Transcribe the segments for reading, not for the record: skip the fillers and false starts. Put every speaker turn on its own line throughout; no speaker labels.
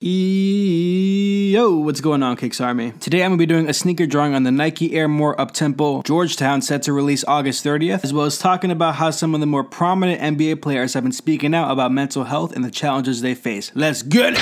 Yo, what's going on, Kicks Army? Today I'm going to be doing a sneaker drawing on the Nike Air More Uptempo Georgetown set to release August 30th, as well as talking about how some of the more prominent NBA players have been speaking out about mental health and the challenges they face. Let's get it!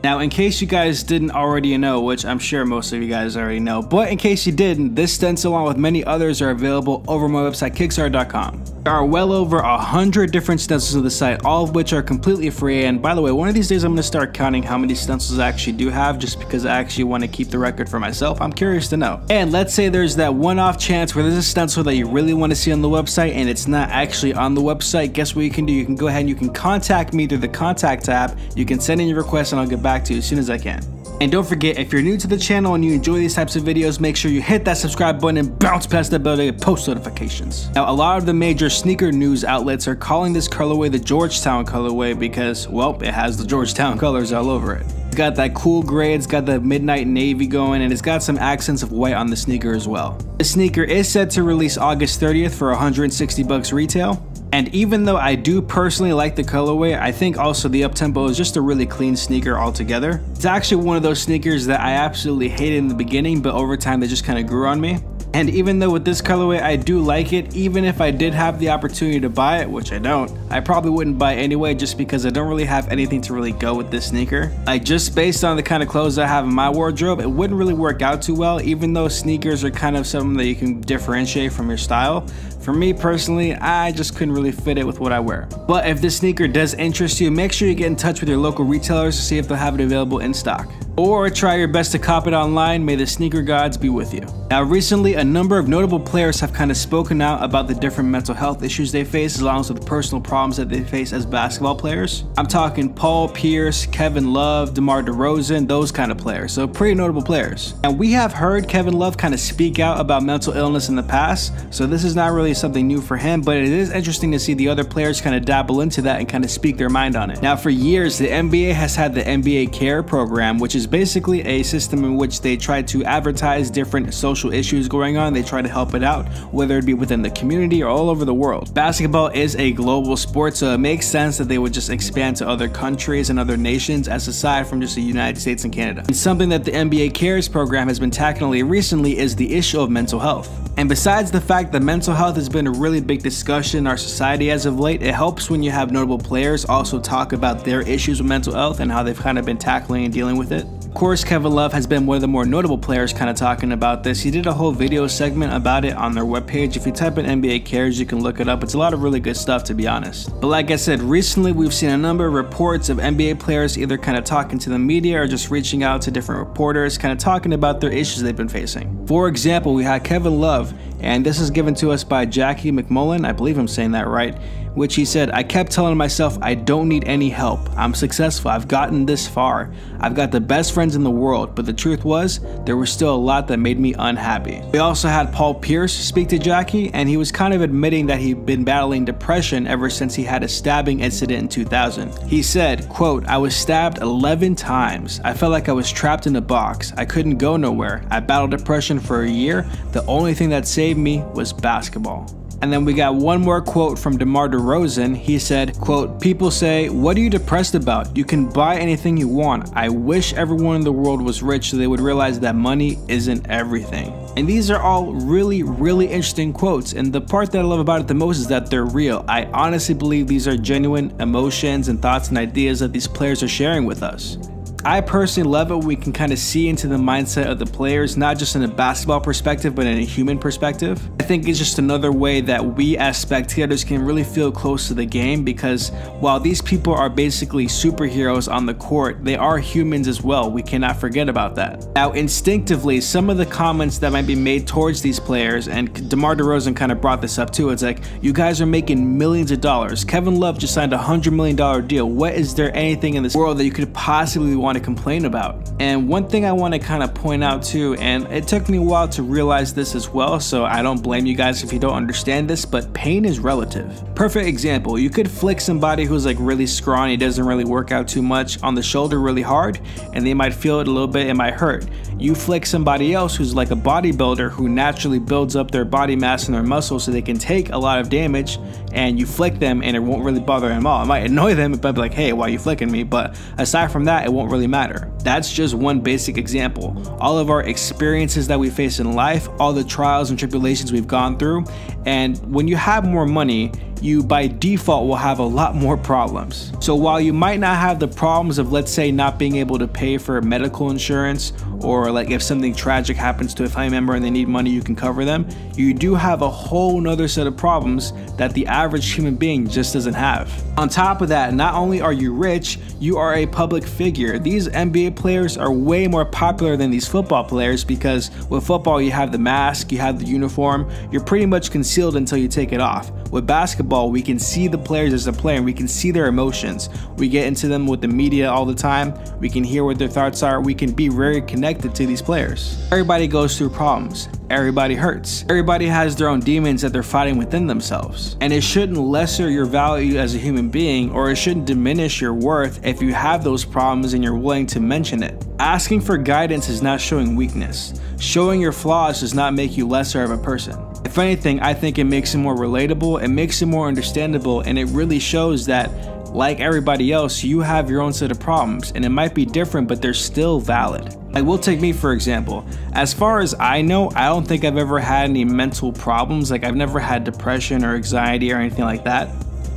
Now, in case you guys didn't already know, which I'm sure most of you guys already know, but in case you didn't, this stencil along with many others are available over my website, KicksArt.com. There are well over 100 different stencils on the site, all of which are completely free. And by the way, one of these days I'm going to start counting how many stencils I actually do have, just because I actually want to keep the record for myself. I'm curious to know. And let's say there's that one-off chance where there's a stencil that you really want to see on the website and it's not actually on the website. Guess what you can do? You can go ahead and you can contact me through the contact tab. You can send in your request and I'll get back to you as soon as I can. And don't forget, if you're new to the channel and you enjoy these types of videos, make sure you hit that subscribe button and bounce past that bell to get post notifications. Now, a lot of the major sneaker news outlets are calling this colorway the Georgetown colorway because, well, it has the Georgetown colors all over it. It's got that cool gray, it's got the midnight navy going, and it's got some accents of white on the sneaker as well. The sneaker is set to release August 30th for 160 bucks retail. And even though I do personally like the colorway, I think also the Uptempo is just a really clean sneaker altogether. It's actually one of those sneakers that I absolutely hated in the beginning, but over time they just kind of grew on me. And even though with this colorway I do like it, even if I did have the opportunity to buy it, which I don't, I probably wouldn't buy it anyway just because I don't really have anything to really go with this sneaker. Like, just based on the kind of clothes I have in my wardrobe, it wouldn't really work out too well, even though sneakers are kind of something that you can differentiate from your style. For me personally, I just couldn't really fit it with what I wear. But if this sneaker does interest you, make sure you get in touch with your local retailers to see if they'll have it available in stock. Or try your best to cop it online. May the sneaker gods be with you. Now, recently, a number of notable players have kind of spoken out about the different mental health issues they face, as well as with the personal problems that they face as basketball players. I'm talking Paul Pierce, Kevin Love, DeMar DeRozan, those kind of players. So pretty notable players. And we have heard Kevin Love kind of speak out about mental illness in the past, so this is not really something new for him, but it is interesting to see the other players kind of dabble into that and kind of speak their mind on it. Now, for years, the NBA has had the NBA Care program, which is basically a system in which they try to advertise different social issues going on. They try to help it out, whether it be within the community or all over the world. Basketball is a global sport, so it makes sense that they would just expand to other countries and other nations as aside from just the United States and Canada. And something that the NBA Cares program has been tackling recently is the issue of mental health. And besides the fact that mental health has been a really big discussion in our society as of late, it helps when you have notable players also talk about their issues with mental health and how they've kind of been tackling and dealing with it. Of course, Kevin Love has been one of the more notable players kind of talking about this. He did a whole video segment about it on their webpage. If you type in NBA Cares, you can look it up. It's a lot of really good stuff, to be honest. But like I said, recently we've seen a number of reports of NBA players either kind of talking to the media or just reaching out to different reporters, kind of talking about their issues they've been facing. For example, we had Kevin Love, and this is given to us by Jackie McMullen, I believe I'm saying that right, which he said, "I kept telling myself I don't need any help. I'm successful. I've gotten this far. I've got the best friends in the world, but the truth was, there was still a lot that made me unhappy." We also had Paul Pierce speak to Jackie, and he was kind of admitting that he'd been battling depression ever since he had a stabbing incident in 2000. He said, quote, "I was stabbed 11 times. I felt like I was trapped in a box. I couldn't go nowhere. I battled depression for a year. The only thing that saved me was basketball." And then we got one more quote from DeMar DeRozan. He said, quote, "People say, what are you depressed about? You can buy anything you want. I wish everyone in the world was rich so they would realize that money isn't everything." And these are all really, really interesting quotes. And the part that I love about it the most is that they're real. I honestly believe these are genuine emotions and thoughts and ideas that these players are sharing with us. I personally love it when we can kind of see into the mindset of the players, not just in a basketball perspective, but in a human perspective. I think it's just another way that we as spectators can really feel close to the game, because while these people are basically superheroes on the court, they are humans as well. We cannot forget about that. Now, instinctively, some of the comments that might be made towards these players, and DeMar DeRozan kind of brought this up too, it's like, you guys are making millions of dollars. Kevin Love just signed a $100 million deal. What is there anything in this world that you could possibly want want to complain about. And one thing I want to kind of point out too, and it took me a while to realize this as well, so I don't blame you guys if you don't understand this, but pain is relative. Perfect example, you could flick somebody who's like really scrawny, doesn't really work out too much, on the shoulder really hard, and they might feel it a little bit, it might hurt. You flick somebody else who's like a bodybuilder who naturally builds up their body mass and their muscles so they can take a lot of damage, and you flick them and it won't really bother them at all. It might annoy them, it might be like, hey, why are you flicking me? But aside from that, it won't really matter. That's just one basic example. All of our experiences that we face in life, all the trials and tribulations we've gone through, and when you have more money, you by default will have a lot more problems. So while you might not have the problems of, let's say, not being able to pay for medical insurance, or like if something tragic happens to a family member and they need money, you can cover them, you do have a whole nother set of problems that the average human being just doesn't have. On top of that, not only are you rich, you are a public figure. These NBA players are way more popular than these football players, because with football you have the mask, you have the uniform, you're pretty much concealed until you take it off. With basketball, we can see the players as a player and we can see their emotions. We get into them with the media all the time. We can hear what their thoughts are. We can be very connected to these players. Everybody goes through problems. Everybody hurts. Everybody has their own demons that they're fighting within themselves. And it shouldn't lesser your value as a human being, or it shouldn't diminish your worth if you have those problems and you're willing to mention it. Asking for guidance is not showing weakness. Showing your flaws does not make you lesser of a person. If anything, I think it makes it more relatable, it makes it more understandable, and it really shows that, like everybody else, you have your own set of problems, and it might be different, but they're still valid. Like, we'll take me for example. As far as I know, I don't think I've ever had any mental problems. Like, I've never had depression or anxiety or anything like that.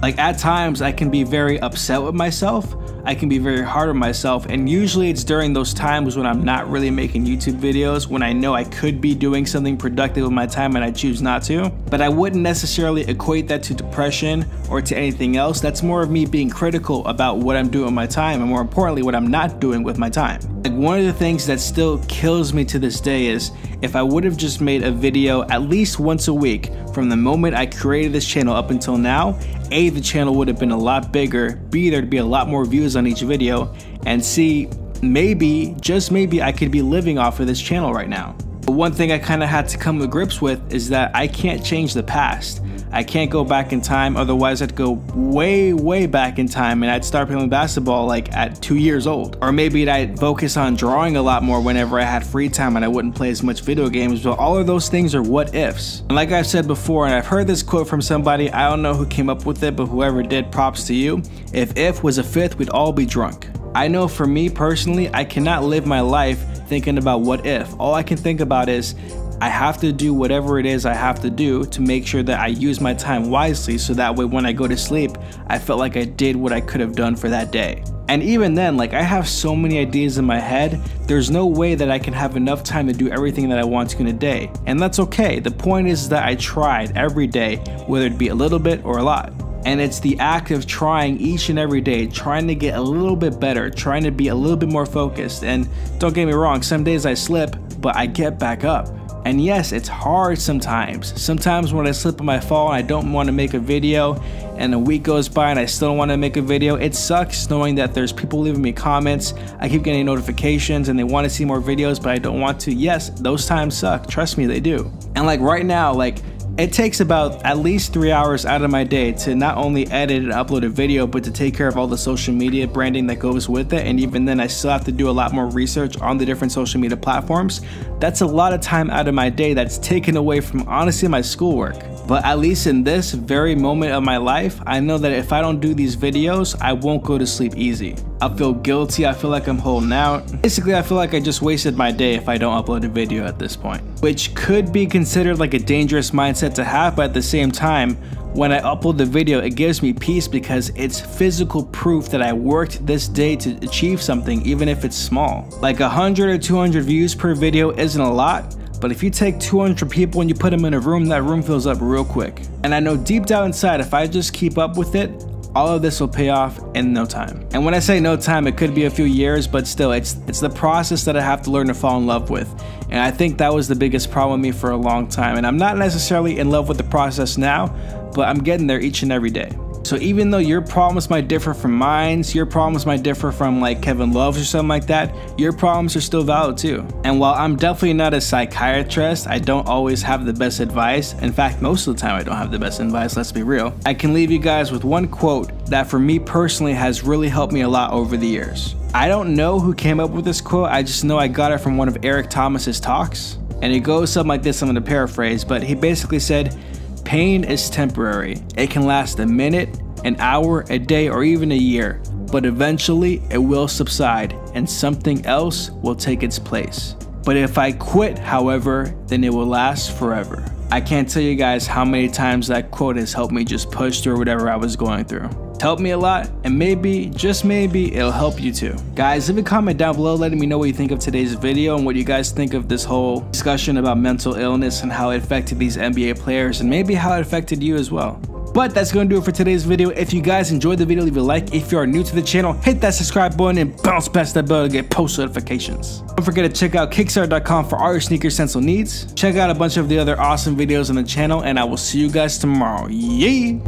Like, at times I can be very upset with myself, I can be very hard on myself, and usually it's during those times when I'm not really making YouTube videos, when I know I could be doing something productive with my time and I choose not to. But I wouldn't necessarily equate that to depression or to anything else. That's more of me being critical about what I'm doing with my time, and more importantly, what I'm not doing with my time. Like, one of the things that still kills me to this day is if I would have just made a video at least once a week from the moment I created this channel up until now. A, the channel would have been a lot bigger, B, there'd be a lot more views on each video, and C, maybe, just maybe, I could be living off of this channel right now. But one thing I kind of had to come to grips with is that I can't change the past. I can't go back in time, otherwise I'd go way back in time and I'd start playing basketball like at 2 years old. Or maybe I'd focus on drawing a lot more whenever I had free time and I wouldn't play as much video games. But all of those things are what ifs. And like I've said before, and I've heard this quote from somebody, I don't know who came up with it, but whoever did, props to you. If was a fifth, we'd all be drunk. I know for me personally, I cannot live my life thinking about what if. All I can think about is I have to do whatever it is I have to do to make sure that I use my time wisely, so that way when I go to sleep, I felt like I did what I could have done for that day. And even then, like, I have so many ideas in my head, there's no way that I can have enough time to do everything that I want to in a day. And that's okay. The point is that I tried every day, whether it be a little bit or a lot. And it's the act of trying each and every day, trying to get a little bit better, trying to be a little bit more focused. And don't get me wrong, some days I slip, but I get back up. And yes, it's hard sometimes. Sometimes when I slip and I fall and I don't want to make a video, and a week goes by and I still don't want to make a video, it sucks knowing that there's people leaving me comments, I keep getting notifications and they want to see more videos, but I don't want to. Yes, those times suck. Trust me, they do. And like right now, like, it takes about at least 3 hours out of my day to not only edit and upload a video, but to take care of all the social media branding that goes with it. And even then, I still have to do a lot more research on the different social media platforms. That's a lot of time out of my day that's taken away from, honestly, my schoolwork. But at least in this very moment of my life, I know that if I don't do these videos, I won't go to sleep easy. I'll feel guilty, I feel like I'm holding out. Basically, I feel like I just wasted my day if I don't upload a video at this point. Which could be considered like a dangerous mindset to have, but at the same time, when I upload the video, it gives me peace because it's physical proof that I worked this day to achieve something, even if it's small. Like 100 or 200 views per video isn't a lot, but if you take 200 people and you put them in a room, that room fills up real quick. And I know deep down inside, if I just keep up with it, all of this will pay off in no time. And when I say no time, it could be a few years, but still, it's the process that I have to learn to fall in love with. And I think that was the biggest problem with me for a long time. And I'm not necessarily in love with the process now, but I'm getting there each and every day. So even though your problems might differ from mine, your problems might differ from like Kevin Love's or something like that, your problems are still valid too. And while I'm definitely not a psychiatrist, I don't always have the best advice. In fact, most of the time I don't have the best advice, let's be real. I can leave you guys with one quote that for me personally has really helped me a lot over the years. I don't know who came up with this quote, I just know I got it from one of Eric Thomas's talks. And it goes something like this, I'm gonna paraphrase, but he basically said, "Pain is temporary. It can last a minute, an hour, a day, or even a year, but eventually it will subside and something else will take its place. But if I quit, however, then it will last forever." I can't tell you guys how many times that quote has helped me just push through whatever I was going through. It's helped me a lot, and maybe, just maybe, it'll help you too. Guys, leave a comment down below letting me know what you think of today's video and what you guys think of this whole discussion about mental illness and how it affected these NBA players and maybe how it affected you as well. But that's going to do it for today's video. If you guys enjoyed the video, leave a like. If you are new to the channel, hit that subscribe button and bounce past that bell to get post notifications. Don't forget to check out KicksArt.com for all your sneaker stencil needs. Check out a bunch of the other awesome videos on the channel, and I will see you guys tomorrow. Yay!